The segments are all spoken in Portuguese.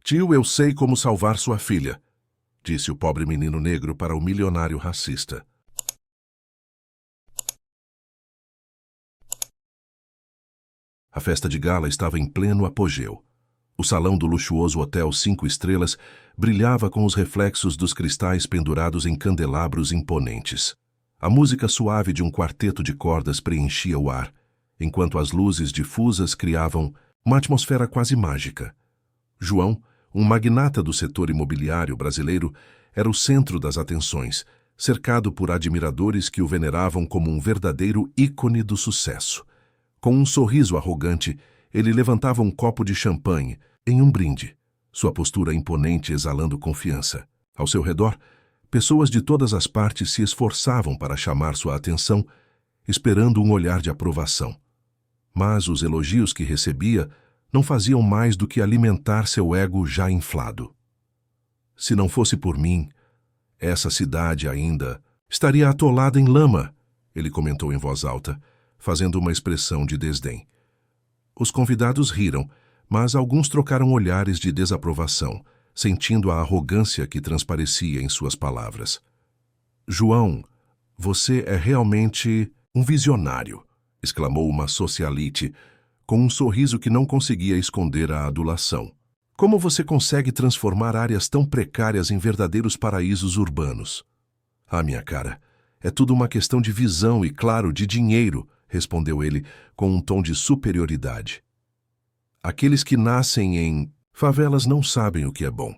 Tio, eu sei como salvar sua filha, disse o pobre menino negro para o milionário racista. A festa de gala estava em pleno apogeu. O salão do luxuoso hotel 5 estrelas brilhava com os reflexos dos cristais pendurados em candelabros imponentes. A música suave de um quarteto de cordas preenchia o ar, enquanto as luzes difusas criavam uma atmosfera quase mágica. João, um magnata do setor imobiliário brasileiro, era o centro das atenções, cercado por admiradores que o veneravam como um verdadeiro ícone do sucesso. Com um sorriso arrogante, ele levantava um copo de champanhe em um brinde, sua postura imponente exalando confiança. Ao seu redor, pessoas de todas as partes se esforçavam para chamar sua atenção, esperando um olhar de aprovação. Mas os elogios que recebia não faziam mais do que alimentar seu ego já inflado. Se não fosse por mim, essa cidade ainda estaria atolada em lama, ele comentou em voz alta, fazendo uma expressão de desdém. Os convidados riram, mas alguns trocaram olhares de desaprovação, sentindo a arrogância que transparecia em suas palavras. João, você é realmente um visionário, exclamou uma socialite, com um sorriso que não conseguia esconder a adulação. Como você consegue transformar áreas tão precárias em verdadeiros paraísos urbanos? Ah, minha cara, é tudo uma questão de visão e, claro, de dinheiro, respondeu ele com um tom de superioridade. Aqueles que nascem em favelas não sabem o que é bom.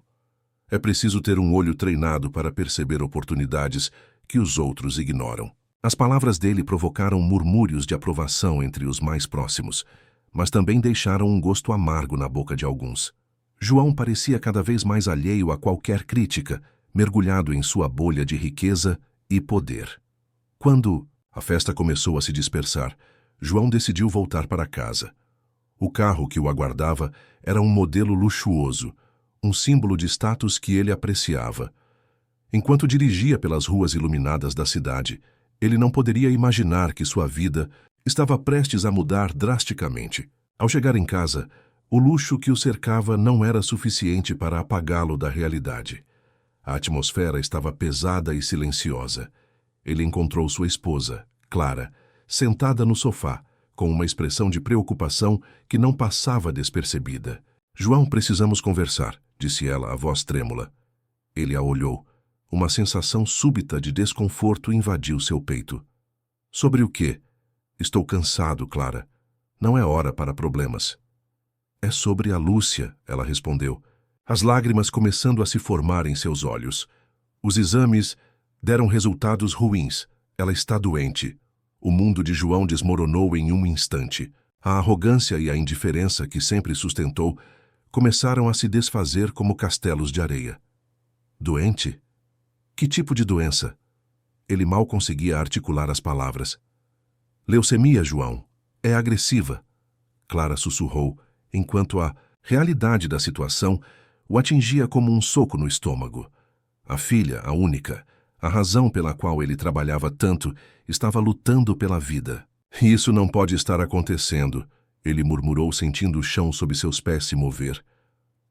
É preciso ter um olho treinado para perceber oportunidades que os outros ignoram. As palavras dele provocaram murmúrios de aprovação entre os mais próximos, mas também deixaram um gosto amargo na boca de alguns. João parecia cada vez mais alheio a qualquer crítica, mergulhado em sua bolha de riqueza e poder. Quando a festa começou a se dispersar, João decidiu voltar para casa. O carro que o aguardava era um modelo luxuoso, um símbolo de status que ele apreciava. Enquanto dirigia pelas ruas iluminadas da cidade, ele não poderia imaginar que sua vida estava prestes a mudar drasticamente. Ao chegar em casa, o luxo que o cercava não era suficiente para apagá-lo da realidade. A atmosfera estava pesada e silenciosa. Ele encontrou sua esposa, Clara, sentada no sofá, com uma expressão de preocupação que não passava despercebida. João, precisamos conversar, disse ela, a voz trêmula. Ele a olhou. Uma sensação súbita de desconforto invadiu seu peito. Sobre o quê? Estou cansado, Clara. Não é hora para problemas. É sobre a Lúcia, ela respondeu, as lágrimas começando a se formar em seus olhos. Os exames deram resultados ruins. Ela está doente. O mundo de João desmoronou em um instante. A arrogância e a indiferença que sempre sustentou começaram a se desfazer como castelos de areia. Doente? Que tipo de doença? Ele mal conseguia articular as palavras. Leucemia, João. É agressiva. Clara sussurrou, enquanto a realidade da situação o atingia como um soco no estômago. A filha, a única, a razão pela qual ele trabalhava tanto, estava lutando pela vida. Isso não pode estar acontecendo, ele murmurou, sentindo o chão sob seus pés se mover.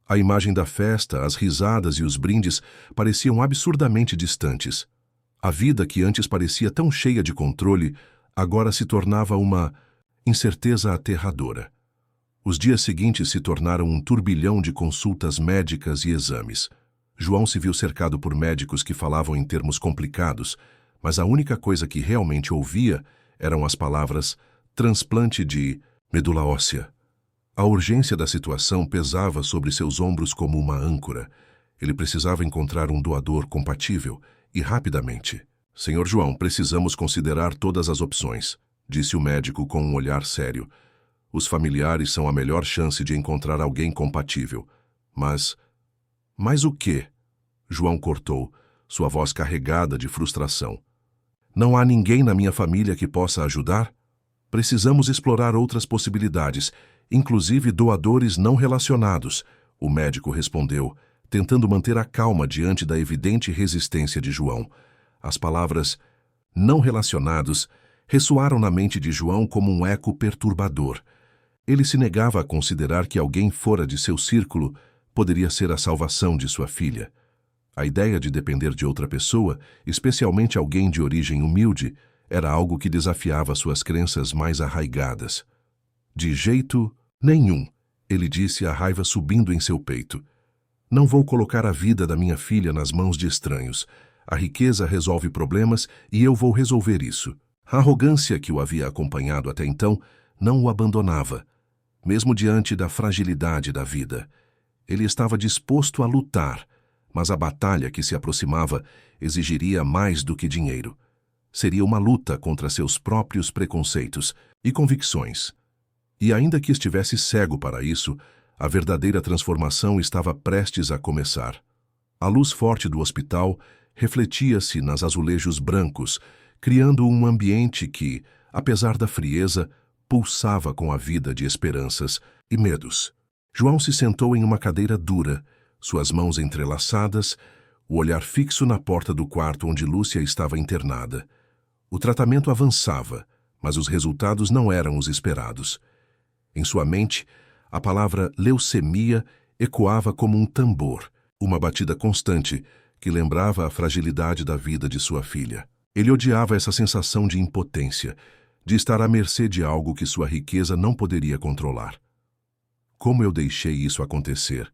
A imagem da festa, as risadas e os brindes pareciam absurdamente distantes. A vida que antes parecia tão cheia de controle, agora se tornava uma incerteza aterradora. Os dias seguintes se tornaram um turbilhão de consultas médicas e exames. João se viu cercado por médicos que falavam em termos complicados, mas a única coisa que realmente ouvia eram as palavras transplante de medula óssea. A urgência da situação pesava sobre seus ombros como uma âncora. Ele precisava encontrar um doador compatível e rapidamente. Senhor João, precisamos considerar todas as opções, disse o médico com um olhar sério. Os familiares são a melhor chance de encontrar alguém compatível. Mas o quê? João cortou, sua voz carregada de frustração. Não há ninguém na minha família que possa ajudar? Precisamos explorar outras possibilidades, inclusive doadores não relacionados, o médico respondeu, tentando manter a calma diante da evidente resistência de João. As palavras não relacionados ressoaram na mente de João como um eco perturbador. Ele se negava a considerar que alguém fora de seu círculo poderia ser a salvação de sua filha. A ideia de depender de outra pessoa, especialmente alguém de origem humilde, era algo que desafiava suas crenças mais arraigadas. De jeito nenhum, ele disse, a raiva subindo em seu peito. Não vou colocar a vida da minha filha nas mãos de estranhos. A riqueza resolve problemas e eu vou resolver isso. A arrogância que o havia acompanhado até então não o abandonava, mesmo diante da fragilidade da vida. Ele estava disposto a lutar, mas a batalha que se aproximava exigiria mais do que dinheiro. Seria uma luta contra seus próprios preconceitos e convicções. E ainda que estivesse cego para isso, a verdadeira transformação estava prestes a começar. A luz forte do hospital refletia-se nas azulejos brancos, criando um ambiente que, apesar da frieza, pulsava com a vida de esperanças e medos. João se sentou em uma cadeira dura, suas mãos entrelaçadas, o olhar fixo na porta do quarto onde Lúcia estava internada. O tratamento avançava, mas os resultados não eram os esperados. Em sua mente, a palavra leucemia ecoava como um tambor, uma batida constante que lembrava a fragilidade da vida de sua filha. Ele odiava essa sensação de impotência, de estar à mercê de algo que sua riqueza não poderia controlar. Como eu deixei isso acontecer?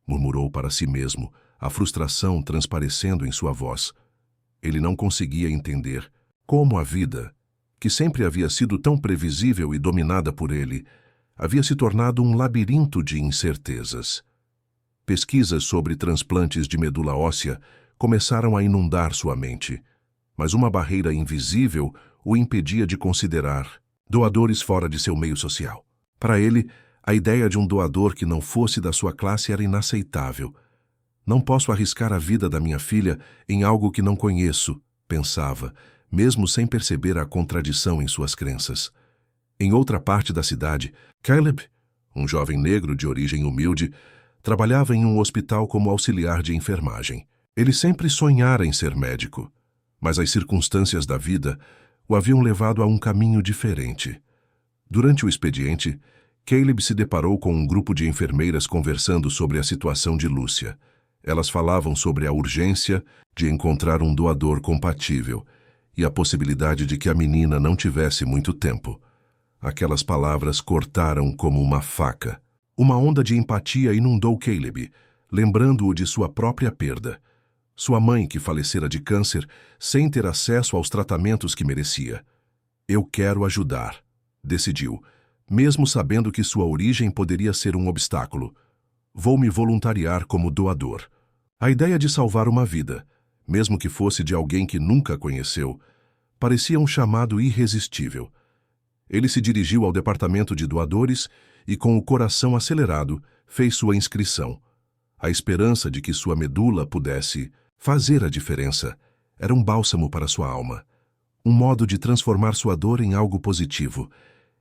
Murmurou para si mesmo, a frustração transparecendo em sua voz. Ele não conseguia entender como a vida, que sempre havia sido tão previsível e dominada por ele, havia se tornado um labirinto de incertezas. Pesquisas sobre transplantes de medula óssea começaram a inundar sua mente, mas uma barreira invisível o impedia de considerar doadores fora de seu meio social. Para ele, a ideia de um doador que não fosse da sua classe era inaceitável. Não posso arriscar a vida da minha filha em algo que não conheço, pensava, mesmo sem perceber a contradição em suas crenças. Em outra parte da cidade, Caleb, um jovem negro de origem humilde, trabalhava em um hospital como auxiliar de enfermagem. Ele sempre sonhara em ser médico, mas as circunstâncias da vida o haviam levado a um caminho diferente. Durante o expediente, Caleb se deparou com um grupo de enfermeiras conversando sobre a situação de Lúcia. Elas falavam sobre a urgência de encontrar um doador compatível e a possibilidade de que a menina não tivesse muito tempo. Aquelas palavras cortaram como uma faca. Uma onda de empatia inundou Caleb, lembrando-o de sua própria perda. Sua mãe, que falecera de câncer, sem ter acesso aos tratamentos que merecia. Eu quero ajudar, decidiu, mesmo sabendo que sua origem poderia ser um obstáculo. Vou me voluntariar como doador. A ideia de salvar uma vida, mesmo que fosse de alguém que nunca conheceu, parecia um chamado irresistível. Ele se dirigiu ao departamento de doadores e, com o coração acelerado, fez sua inscrição. A esperança de que sua medula pudesse fazer a diferença era um bálsamo para sua alma, um modo de transformar sua dor em algo positivo.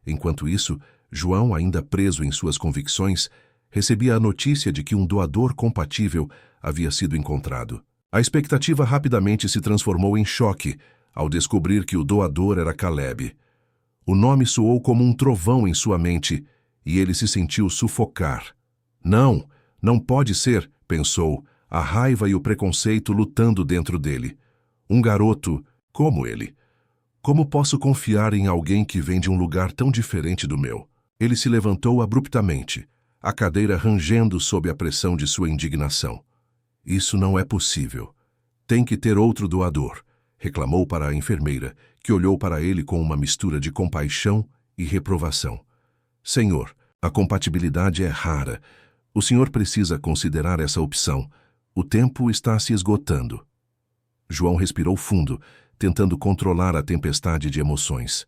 Enquanto isso, João, ainda preso em suas convicções, recebia a notícia de que um doador compatível havia sido encontrado. A expectativa rapidamente se transformou em choque ao descobrir que o doador era Caleb. O nome soou como um trovão em sua mente e ele se sentiu sufocar. Não, não pode ser, pensou, a raiva e o preconceito lutando dentro dele. Um garoto como ele. Como posso confiar em alguém que vem de um lugar tão diferente do meu? Ele se levantou abruptamente, a cadeira rangendo sob a pressão de sua indignação. Isso não é possível. Tem que ter outro doador, reclamou para a enfermeira, que olhou para ele com uma mistura de compaixão e reprovação. Senhor, a compatibilidade é rara. O senhor precisa considerar essa opção. O tempo está se esgotando. João respirou fundo, tentando controlar a tempestade de emoções.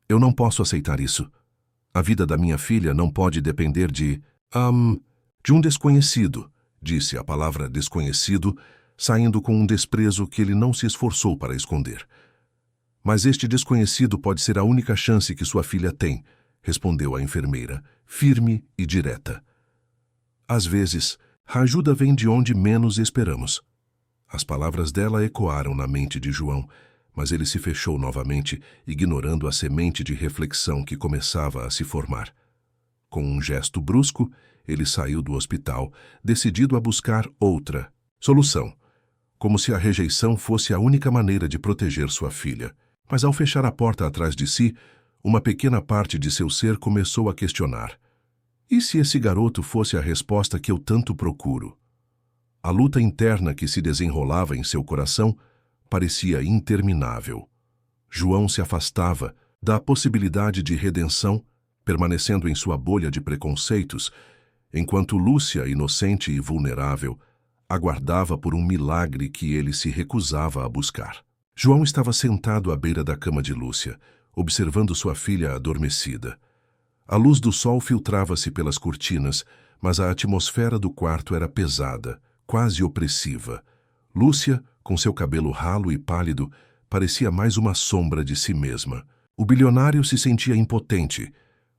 Eu não posso aceitar isso. A vida da minha filha não pode depender de um desconhecido, disse a palavra desconhecido, saindo com um desprezo que ele não se esforçou para esconder. Mas este desconhecido pode ser a única chance que sua filha tem, respondeu a enfermeira, firme e direta. Às vezes, a ajuda vem de onde menos esperamos. As palavras dela ecoaram na mente de João, mas ele se fechou novamente, ignorando a semente de reflexão que começava a se formar. Com um gesto brusco, ele saiu do hospital, decidido a buscar outra solução, como se a rejeição fosse a única maneira de proteger sua filha. Mas ao fechar a porta atrás de si, uma pequena parte de seu ser começou a questionar: e se esse garoto fosse a resposta que eu tanto procuro? A luta interna que se desenrolava em seu coração parecia interminável. João se afastava da possibilidade de redenção, permanecendo em sua bolha de preconceitos, enquanto Lúcia, inocente e vulnerável, aguardava por um milagre que ele se recusava a buscar. João estava sentado à beira da cama de Lúcia, observando sua filha adormecida. A luz do sol filtrava-se pelas cortinas, mas a atmosfera do quarto era pesada, quase opressiva. Lúcia, com seu cabelo ralo e pálido, parecia mais uma sombra de si mesma. O bilionário se sentia impotente,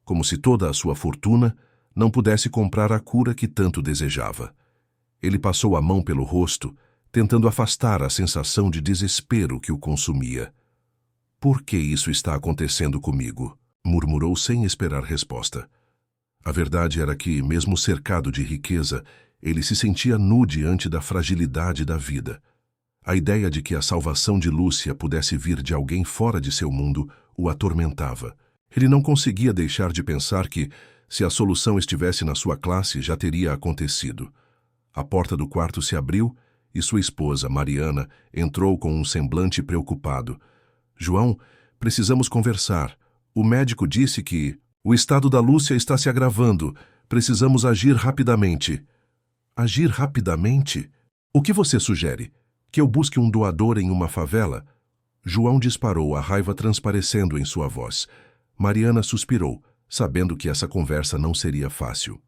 como se toda a sua fortuna não pudesse comprar a cura que tanto desejava. Ele passou a mão pelo rosto, tentando afastar a sensação de desespero que o consumia. "Por que isso está acontecendo comigo?" murmurou sem esperar resposta. A verdade era que, mesmo cercado de riqueza, ele se sentia nu diante da fragilidade da vida. A ideia de que a salvação de Lúcia pudesse vir de alguém fora de seu mundo o atormentava. Ele não conseguia deixar de pensar que, se a solução estivesse na sua classe, já teria acontecido. A porta do quarto se abriu e sua esposa, Mariana, entrou com um semblante preocupado. "João, precisamos conversar. O médico disse que o estado da Lúcia está se agravando. Precisamos agir rapidamente." "Agir rapidamente? O que você sugere? Que eu busque um doador em uma favela?" João disparou, a raiva transparecendo em sua voz. Mariana suspirou, sabendo que essa conversa não seria fácil.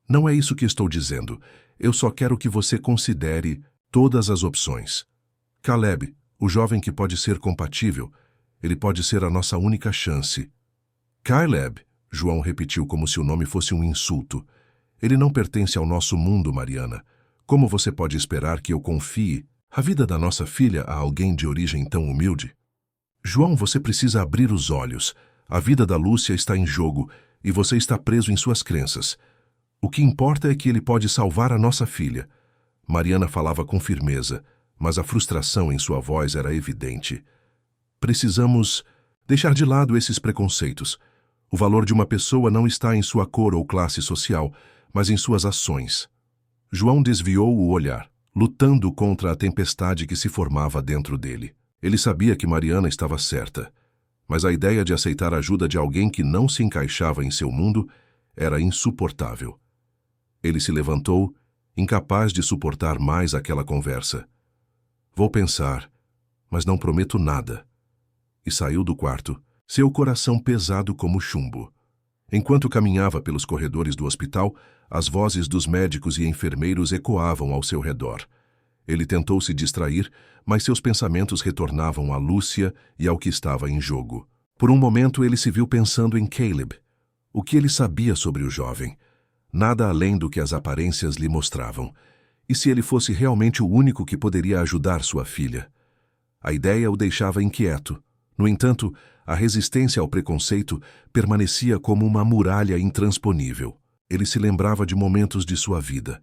"Não é isso que estou dizendo. Eu só quero que você considere todas as opções. Caleb, o jovem que pode ser compatível, ele pode ser a nossa única chance." "Caleb", João repetiu como se o nome fosse um insulto. "Ele não pertence ao nosso mundo, Mariana. Como você pode esperar que eu confie a vida da nossa filha a alguém de origem tão humilde?" "João, você precisa abrir os olhos. A vida da Lúcia está em jogo e você está preso em suas crenças. O que importa é que ele pode salvar a nossa filha." Mariana falava com firmeza, mas a frustração em sua voz era evidente. "Precisamos deixar de lado esses preconceitos. O valor de uma pessoa não está em sua cor ou classe social, mas em suas ações." João desviou o olhar, lutando contra a tempestade que se formava dentro dele. Ele sabia que Mariana estava certa, mas a ideia de aceitar a ajuda de alguém que não se encaixava em seu mundo era insuportável. Ele se levantou, incapaz de suportar mais aquela conversa. "Vou pensar, mas não prometo nada." E saiu do quarto, seu coração pesado como chumbo. Enquanto caminhava pelos corredores do hospital, as vozes dos médicos e enfermeiros ecoavam ao seu redor. Ele tentou se distrair, mas seus pensamentos retornavam a Lúcia e ao que estava em jogo. Por um momento ele se viu pensando em Caleb. O que ele sabia sobre o jovem? Nada além do que as aparências lhe mostravam. E se ele fosse realmente o único que poderia ajudar sua filha? A ideia o deixava inquieto. No entanto, a resistência ao preconceito permanecia como uma muralha intransponível. Ele se lembrava de momentos de sua vida,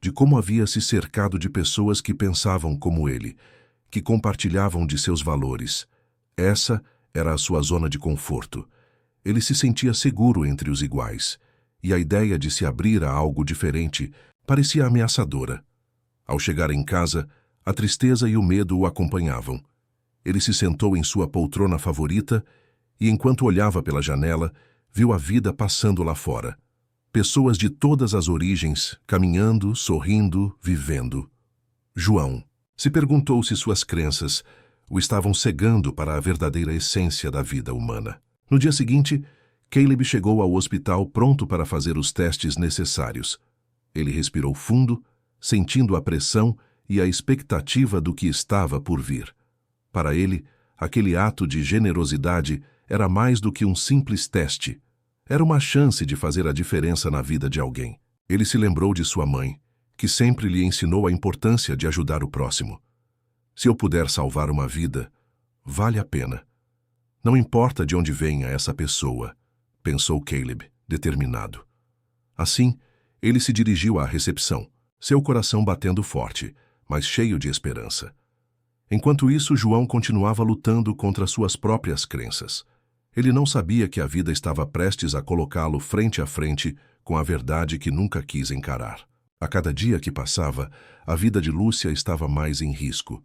de como havia se cercado de pessoas que pensavam como ele, que compartilhavam de seus valores. Essa era a sua zona de conforto. Ele se sentia seguro entre os iguais, e a ideia de se abrir a algo diferente parecia ameaçadora. Ao chegar em casa, a tristeza e o medo o acompanhavam. Ele se sentou em sua poltrona favorita e, enquanto olhava pela janela, viu a vida passando lá fora. Pessoas de todas as origens, caminhando, sorrindo, vivendo. João se perguntou se suas crenças o estavam cegando para a verdadeira essência da vida humana. No dia seguinte, Caleb chegou ao hospital pronto para fazer os testes necessários. Ele respirou fundo, sentindo a pressão e a expectativa do que estava por vir. Para ele, aquele ato de generosidade era mais do que um simples teste. Era uma chance de fazer a diferença na vida de alguém. Ele se lembrou de sua mãe, que sempre lhe ensinou a importância de ajudar o próximo. "Se eu puder salvar uma vida, vale a pena. Não importa de onde venha essa pessoa", pensou Caleb, determinado. Assim, Ele se dirigiu à recepção, seu coração batendo forte, mas cheio de esperança. Enquanto isso, João continuava lutando contra suas próprias crenças. Ele não sabia que a vida estava prestes a colocá-lo frente a frente com a verdade que nunca quis encarar. A cada dia que passava, a vida de Lúcia estava mais em risco,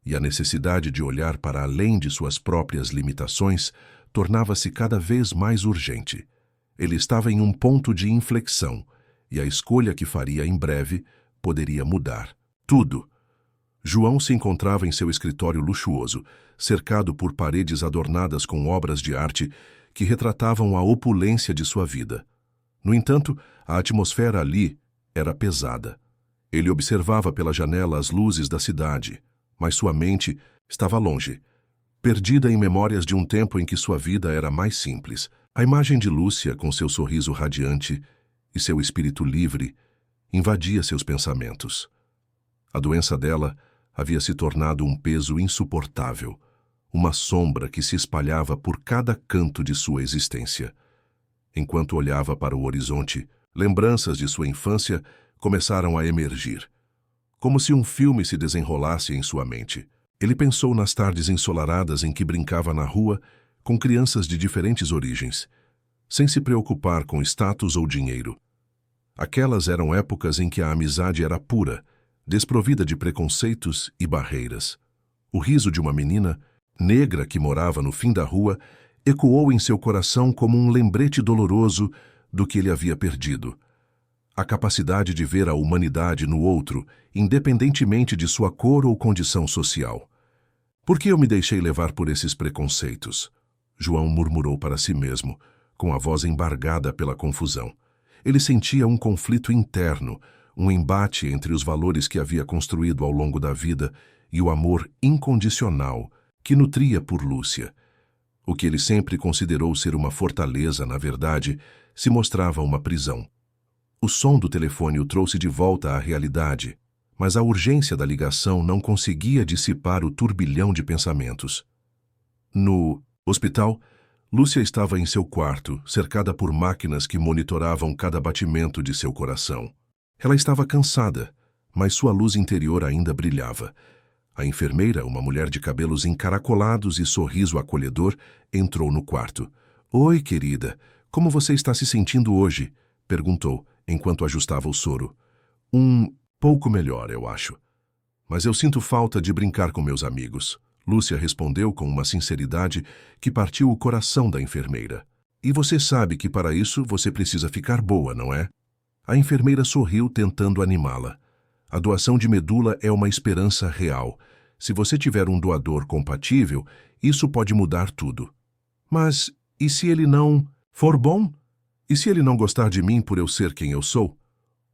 e a necessidade de olhar para além de suas próprias limitações tornava-se cada vez mais urgente. Ele estava em um ponto de inflexão, e a escolha que faria em breve poderia mudar tudo. João se encontrava em seu escritório luxuoso, cercado por paredes adornadas com obras de arte que retratavam a opulência de sua vida. No entanto, a atmosfera ali era pesada. Ele observava pela janela as luzes da cidade, mas sua mente estava longe, perdida em memórias de um tempo em que sua vida era mais simples. A imagem de Lúcia, com seu sorriso radiante e seu espírito livre, invadia seus pensamentos. A doença dela havia se tornado um peso insuportável, uma sombra que se espalhava por cada canto de sua existência. Enquanto olhava para o horizonte, lembranças de sua infância começaram a emergir, como se um filme se desenrolasse em sua mente. Ele pensou nas tardes ensolaradas em que brincava na rua com crianças de diferentes origens, sem se preocupar com status ou dinheiro. Aquelas eram épocas em que a amizade era pura, desprovida de preconceitos e barreiras. O riso de uma menina negra que morava no fim da rua ecoou em seu coração como um lembrete doloroso do que ele havia perdido. A capacidade de ver a humanidade no outro, independentemente de sua cor ou condição social. Por que eu me deixei levar por esses preconceitos? João murmurou para si mesmo, com a voz embargada pela confusão. Ele sentia um conflito interno, um embate entre os valores que havia construído ao longo da vida e o amor incondicional que nutria por Lúcia. O que ele sempre considerou ser uma fortaleza, na verdade, se mostrava uma prisão. O som do telefone o trouxe de volta à realidade, mas a urgência da ligação não conseguia dissipar o turbilhão de pensamentos. No hospital, Lúcia estava em seu quarto, cercada por máquinas que monitoravam cada batimento de seu coração. Ela estava cansada, mas sua luz interior ainda brilhava. A enfermeira, uma mulher de cabelos encaracolados e sorriso acolhedor, entrou no quarto. "Oi, querida, como você está se sentindo hoje?" perguntou, enquanto ajustava o soro. "Um pouco melhor, eu acho. Mas eu sinto falta de brincar com meus amigos." Lúcia respondeu com uma sinceridade que partiu o coração da enfermeira. "E você sabe que para isso você precisa ficar boa, não é?" A enfermeira sorriu, tentando animá-la. "A doação de medula é uma esperança real. Se você tiver um doador compatível, isso pode mudar tudo." "Mas e se ele não for bom? E se ele não gostar de mim por eu ser quem eu sou?"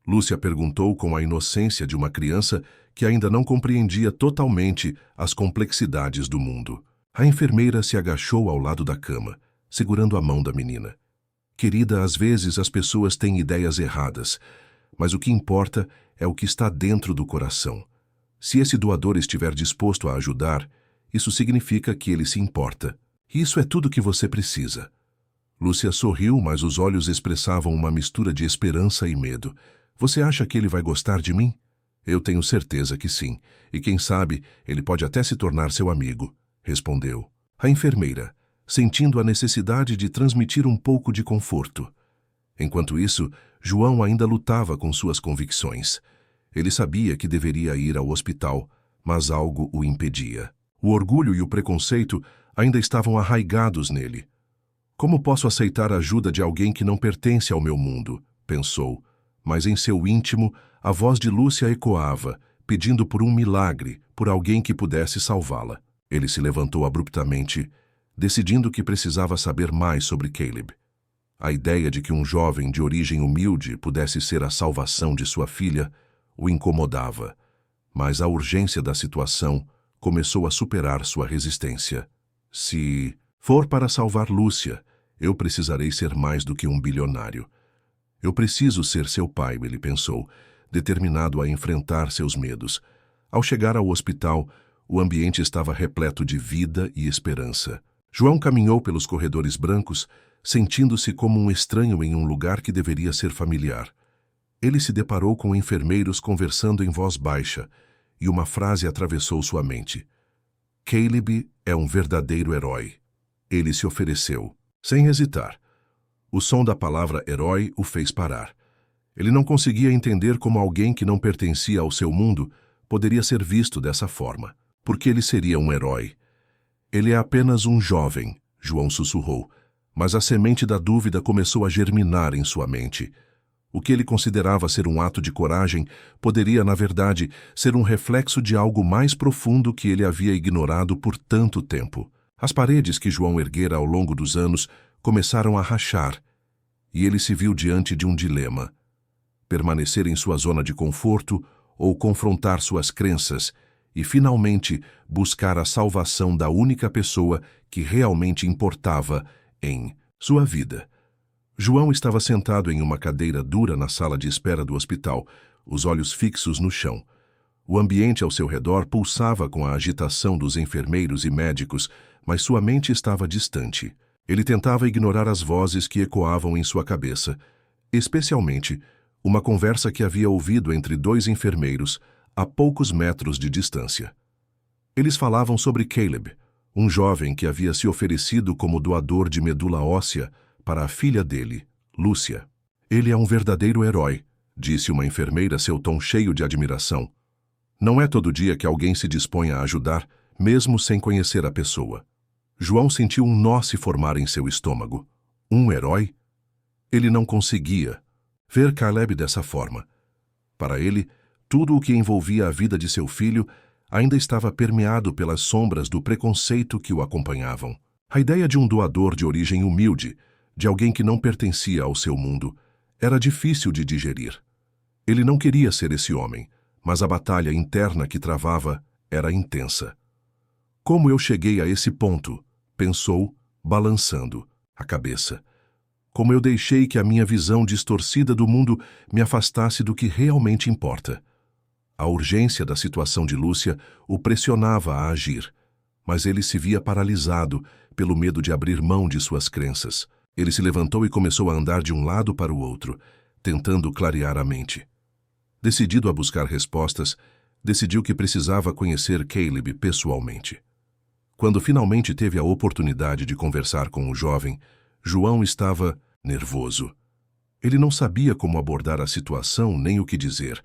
Lúcia perguntou com a inocência de uma criança que ainda não compreendia totalmente as complexidades do mundo. A enfermeira se agachou ao lado da cama, segurando a mão da menina. "Querida, às vezes as pessoas têm ideias erradas, mas o que importa é o que está dentro do coração. Se esse doador estiver disposto a ajudar, isso significa que ele se importa. Isso é tudo que você precisa." Lúcia sorriu, mas os olhos expressavam uma mistura de esperança e medo. "Você acha que ele vai gostar de mim?" "Eu tenho certeza que sim, e quem sabe ele pode até se tornar seu amigo", respondeu a enfermeira, sentindo a necessidade de transmitir um pouco de conforto. Enquanto isso, João ainda lutava com suas convicções. Ele sabia que deveria ir ao hospital, mas algo o impedia. O orgulho e o preconceito ainda estavam arraigados nele. "Como posso aceitar a ajuda de alguém que não pertence ao meu mundo?" pensou, mas em seu íntimo a voz de Lúcia ecoava, pedindo por um milagre, por alguém que pudesse salvá-la. Ele se levantou abruptamente, decidindo que precisava saber mais sobre Caleb. A ideia de que um jovem de origem humilde pudesse ser a salvação de sua filha o incomodava, mas a urgência da situação começou a superar sua resistência. "Se for para salvar Lúcia, eu precisarei ser mais do que um bilionário. Eu preciso ser seu pai", ele pensou, determinado a enfrentar seus medos. Ao chegar ao hospital, o ambiente estava repleto de vida e esperança. João caminhou pelos corredores brancos, sentindo-se como um estranho em um lugar que deveria ser familiar. Ele se deparou com enfermeiros conversando em voz baixa, e uma frase atravessou sua mente. Caleb é um verdadeiro herói. Ele se ofereceu, sem hesitar. O som da palavra herói o fez parar. Ele não conseguia entender como alguém que não pertencia ao seu mundo poderia ser visto dessa forma. Porque ele seria um herói. Ele é apenas um jovem, João sussurrou, mas a semente da dúvida começou a germinar em sua mente. O que ele considerava ser um ato de coragem poderia, na verdade, ser um reflexo de algo mais profundo que ele havia ignorado por tanto tempo. As paredes que João erguera ao longo dos anos começaram a rachar, e ele se viu diante de um dilema: permanecer em sua zona de conforto ou confrontar suas crenças e, finalmente, buscar a salvação da única pessoa que realmente importava em sua vida. João estava sentado em uma cadeira dura na sala de espera do hospital, os olhos fixos no chão. O ambiente ao seu redor pulsava com a agitação dos enfermeiros e médicos, mas sua mente estava distante. Ele tentava ignorar as vozes que ecoavam em sua cabeça, especialmente uma conversa que havia ouvido entre dois enfermeiros a poucos metros de distância. Eles falavam sobre Caleb, um jovem que havia se oferecido como doador de medula óssea para a filha dele, Lúcia. Ele é um verdadeiro herói, disse uma enfermeira, seu tom cheio de admiração. Não é todo dia que alguém se dispõe a ajudar, mesmo sem conhecer a pessoa. João sentiu um nó se formar em seu estômago. Um herói? Ele não conseguia ver Caleb dessa forma. Para ele, tudo o que envolvia a vida de seu filho ainda estava permeado pelas sombras do preconceito que o acompanhavam. A ideia de um doador de origem humilde, de alguém que não pertencia ao seu mundo, era difícil de digerir. Ele não queria ser esse homem, mas a batalha interna que travava era intensa. Como eu cheguei a esse ponto? Pensou, balançando a cabeça. Como eu deixei que a minha visão distorcida do mundo me afastasse do que realmente importa. A urgência da situação de Lúcia o pressionava a agir, mas ele se via paralisado pelo medo de abrir mão de suas crenças. Ele se levantou e começou a andar de um lado para o outro, tentando clarear a mente. Decidido a buscar respostas, decidiu que precisava conhecer Caleb pessoalmente. Quando finalmente teve a oportunidade de conversar com o jovem, João estava nervoso. Ele não sabia como abordar a situação nem o que dizer.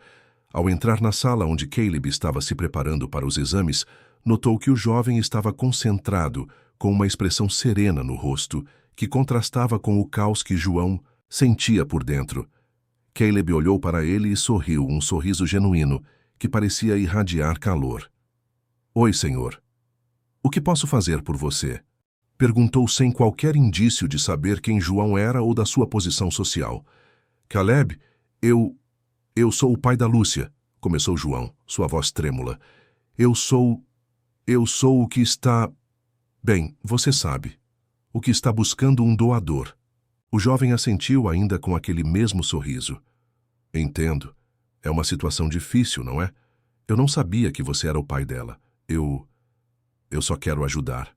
Ao entrar na sala onde Caleb estava se preparando para os exames, notou que o jovem estava concentrado, com uma expressão serena no rosto, que contrastava com o caos que João sentia por dentro. Caleb olhou para ele e sorriu, um sorriso genuíno, que parecia irradiar calor. "Oi, senhor. O que posso fazer por você?" Perguntou sem qualquer indício de saber quem João era ou da sua posição social. "Caleb, eu sou o pai da Lúcia", começou João, sua voz trêmula. Eu sou o que está... Bem, você sabe. O que está buscando um doador." O jovem assentiu ainda com aquele mesmo sorriso. "Entendo. É uma situação difícil, não é? Eu não sabia que você era o pai dela. Eu só quero ajudar."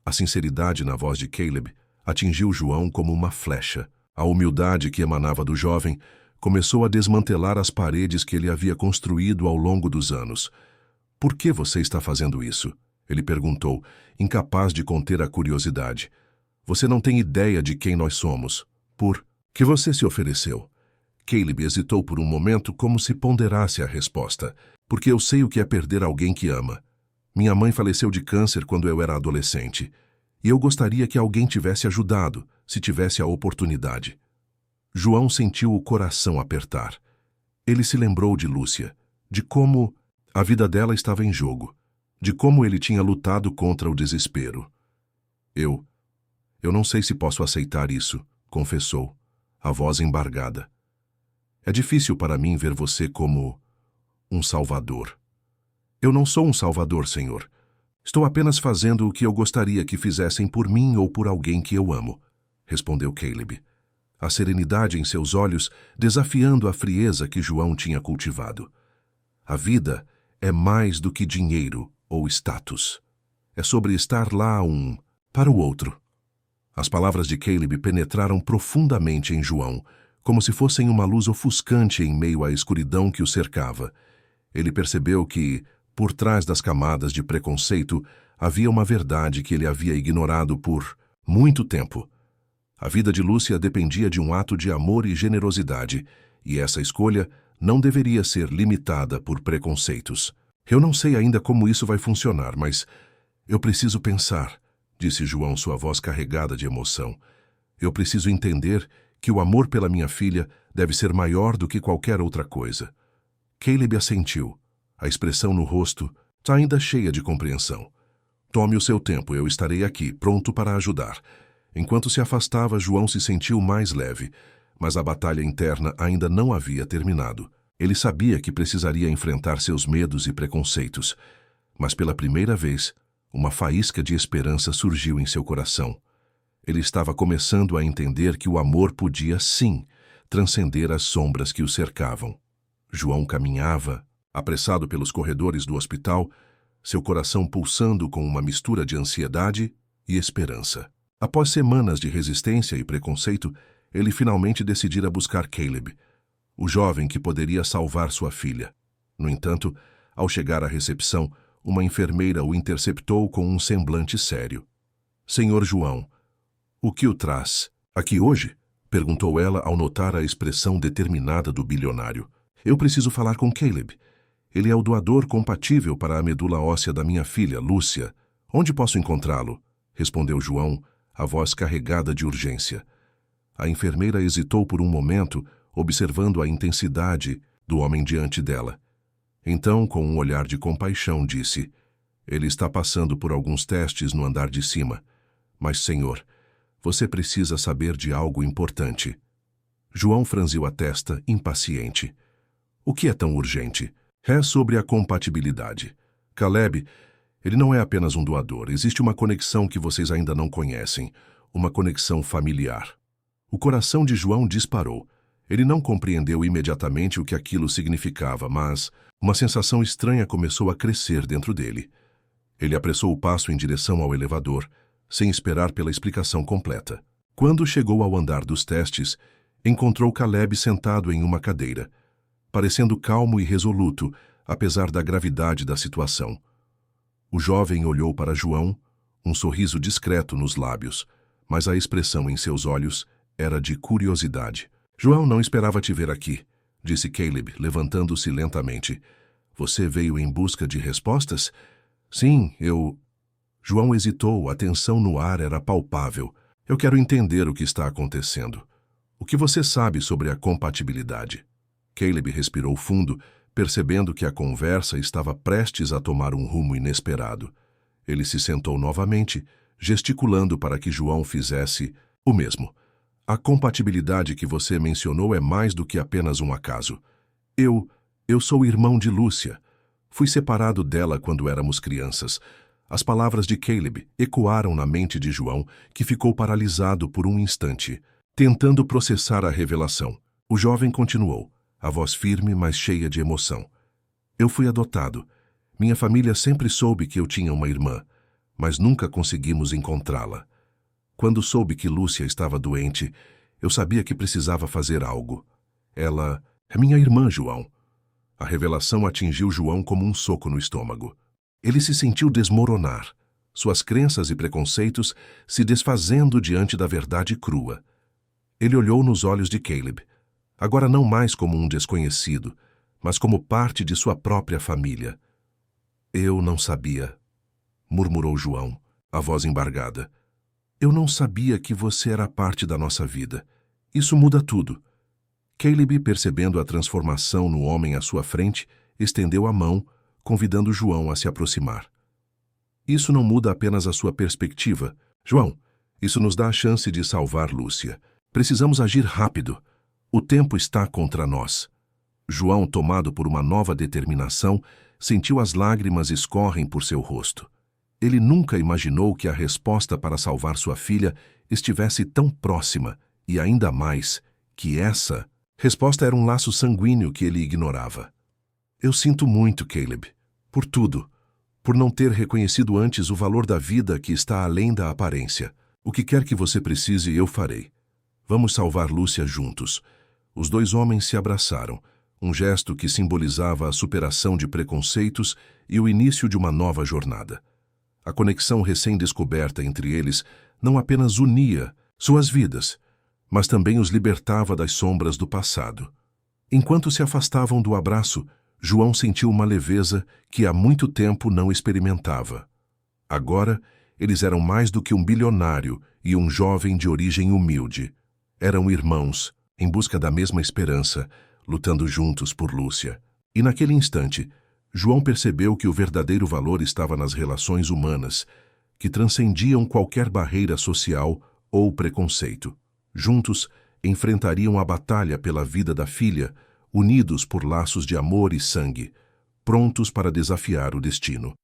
A sinceridade na voz de Caleb atingiu João como uma flecha. A humildade que emanava do jovem começou a desmantelar as paredes que ele havia construído ao longo dos anos. "Por que você está fazendo isso?" ele perguntou, incapaz de conter a curiosidade. "Você não tem ideia de quem nós somos. Por que você se ofereceu?" Caleb hesitou por um momento, como se ponderasse a resposta. "Porque eu sei o que é perder alguém que ama. Minha mãe faleceu de câncer quando eu era adolescente, e eu gostaria que alguém tivesse ajudado, se tivesse a oportunidade." João sentiu o coração apertar. Ele se lembrou de Lúcia, de como a vida dela estava em jogo, de como ele tinha lutado contra o desespero. Eu não sei se posso aceitar isso", confessou, a voz embargada. "É difícil para mim ver você como um salvador." "Eu não sou um salvador, senhor. Estou apenas fazendo o que eu gostaria que fizessem por mim ou por alguém que eu amo", respondeu Caleb, a serenidade em seus olhos desafiando a frieza que João tinha cultivado. A vida é mais do que dinheiro ou status. É sobre estar lá para o outro. As palavras de Caleb penetraram profundamente em João, como se fossem uma luz ofuscante em meio à escuridão que o cercava. Ele percebeu que, por trás das camadas de preconceito, havia uma verdade que ele havia ignorado por muito tempo. A vida de Lúcia dependia de um ato de amor e generosidade, e essa escolha não deveria ser limitada por preconceitos. Eu não sei ainda como isso vai funcionar, mas eu preciso pensar, disse João, sua voz carregada de emoção. Eu preciso entender que o amor pela minha filha deve ser maior do que qualquer outra coisa. Caleb assentiu. A expressão no rosto está ainda cheia de compreensão. Tome o seu tempo, eu estarei aqui, pronto para ajudar. Enquanto se afastava, João se sentiu mais leve, mas a batalha interna ainda não havia terminado. Ele sabia que precisaria enfrentar seus medos e preconceitos, mas pela primeira vez, uma faísca de esperança surgiu em seu coração. Ele estava começando a entender que o amor podia, sim, transcender as sombras que o cercavam. João caminhava, apressado pelos corredores do hospital, seu coração pulsando com uma mistura de ansiedade e esperança. Após semanas de resistência e preconceito, ele finalmente decidira buscar Caleb, o jovem que poderia salvar sua filha. No entanto, ao chegar à recepção, uma enfermeira o interceptou com um semblante sério. Senhor João, o que o traz aqui hoje? Perguntou ela ao notar a expressão determinada do bilionário. Eu preciso falar com Caleb. Ele é o doador compatível para a medula óssea da minha filha, Lúcia. Onde posso encontrá-lo? Respondeu João, a voz carregada de urgência. A enfermeira hesitou por um momento, observando a intensidade do homem diante dela. Então, com um olhar de compaixão, disse: Ele está passando por alguns testes no andar de cima. Mas, senhor, você precisa saber de algo importante. João franziu a testa, impaciente. O que é tão urgente? É sobre a compatibilidade. Caleb, ele não é apenas um doador. Existe uma conexão que vocês ainda não conhecem. Uma conexão familiar. O coração de João disparou. Ele não compreendeu imediatamente o que aquilo significava, mas uma sensação estranha começou a crescer dentro dele. Ele apressou o passo em direção ao elevador, sem esperar pela explicação completa. Quando chegou ao andar dos testes, encontrou Caleb sentado em uma cadeira, parecendo calmo e resoluto, apesar da gravidade da situação. O jovem olhou para João, um sorriso discreto nos lábios, mas a expressão em seus olhos era de curiosidade. João não esperava te ver aqui, disse Caleb, levantando-se lentamente. Você veio em busca de respostas? Sim, eu... João hesitou, a tensão no ar era palpável. Eu quero entender o que está acontecendo. O que você sabe sobre a compatibilidade? Caleb respirou fundo, percebendo que a conversa estava prestes a tomar um rumo inesperado. Ele se sentou novamente, gesticulando para que João fizesse o mesmo. A compatibilidade que você mencionou é mais do que apenas um acaso. Eu sou irmão de Lúcia. Fui separado dela quando éramos crianças. As palavras de Caleb ecoaram na mente de João, que ficou paralisado por um instante, tentando processar a revelação. O jovem continuou, a voz firme, mas cheia de emoção. Eu fui adotado. Minha família sempre soube que eu tinha uma irmã, mas nunca conseguimos encontrá-la. Quando soube que Lúcia estava doente, eu sabia que precisava fazer algo. Ela é minha irmã, João. A revelação atingiu João como um soco no estômago. Ele se sentiu desmoronar, suas crenças e preconceitos se desfazendo diante da verdade crua. Ele olhou nos olhos de Caleb, agora não mais como um desconhecido, mas como parte de sua própria família. Eu não sabia, murmurou João, a voz embargada. Eu não sabia que você era parte da nossa vida. Isso muda tudo. Caleb, percebendo a transformação no homem à sua frente, estendeu a mão, convidando João a se aproximar. Isso não muda apenas a sua perspectiva. João, isso nos dá a chance de salvar Lúcia. Precisamos agir rápido. O tempo está contra nós. João, tomado por uma nova determinação, sentiu as lágrimas escorrem por seu rosto. Ele nunca imaginou que a resposta para salvar sua filha estivesse tão próxima, e ainda mais, que essa resposta era um laço sanguíneo que ele ignorava. Eu sinto muito, Caleb, por tudo, por não ter reconhecido antes o valor da vida que está além da aparência. O que quer que você precise, eu farei. Vamos salvar Lúcia juntos. Os dois homens se abraçaram, um gesto que simbolizava a superação de preconceitos e o início de uma nova jornada. A conexão recém-descoberta entre eles não apenas unia suas vidas, mas também os libertava das sombras do passado. Enquanto se afastavam do abraço, João sentiu uma leveza que há muito tempo não experimentava. Agora, eles eram mais do que um bilionário e um jovem de origem humilde. Eram irmãos, em busca da mesma esperança, lutando juntos por Lúcia. E naquele instante, João percebeu que o verdadeiro valor estava nas relações humanas, que transcendiam qualquer barreira social ou preconceito. Juntos, enfrentariam a batalha pela vida da filha, unidos por laços de amor e sangue, prontos para desafiar o destino.